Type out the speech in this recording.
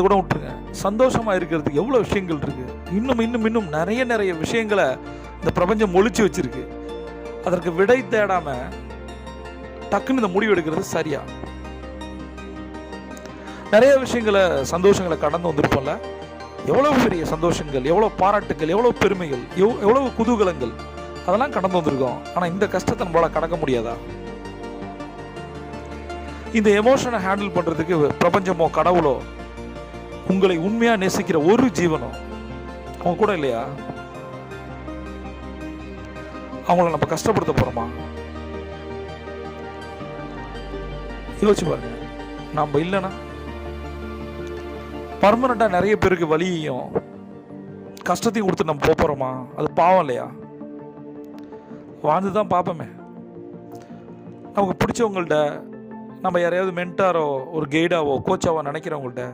கூட விட்டுருங்க, சந்தோஷமாக இருக்கிறதுக்கு எவ்வளோ விஷயங்கள் இருக்குது. இன்னும் இன்னும் இன்னும் நிறைய நிறைய விஷயங்களை இந்த பிரபஞ்சம் ஒழிச்சு வச்சிருக்கு. அதற்கு விடை தேடாமல் டக்குன்னு இந்த முடிவு எடுக்கிறது சரியா? நிறைய விஷயங்களை சந்தோஷங்களை கடந்து வந்திருப்போம்ல. எவ்வளவு பெரிய சந்தோஷங்கள், எவ்வளோ பாராட்டுகள், எவ்வளோ பெருமைகள், எவ்வளவு குதூகலங்கள், அதெல்லாம் கடந்து வந்திருக்கோம். ஆனால் இந்த கஷ்டத்தை நம்மளால் கடக்க முடியாதா? இந்த எமோஷனை ஹேண்டில் பண்ணுறதுக்கு பிரபஞ்சமோ கடவுளோ உங்களை உண்மையாக நேசிக்கிற ஒரு ஜீவனோ அவங்க கூட இல்லையா? அவங்கள நம்ம கஷ்டப்படுத்த போகிறோமா? யோசிச்சு பாருங்க. நம்ம இல்லைன்னா பர்மனண்டாக நிறைய பேருக்கு வலியையும் கஷ்டத்தையும் கொடுத்து நம்ம போகிறோமா? அது பாவம் இல்லையா? வாழ்ந்து தான் பார்ப்போமே. நமக்கு பிடிச்சவங்கள்ட்ட, நம்ம யாரையாவது மென்டாரோ ஒரு கைடாவோ கோச்சாவோ நினைக்கிறவங்கள்ட்ட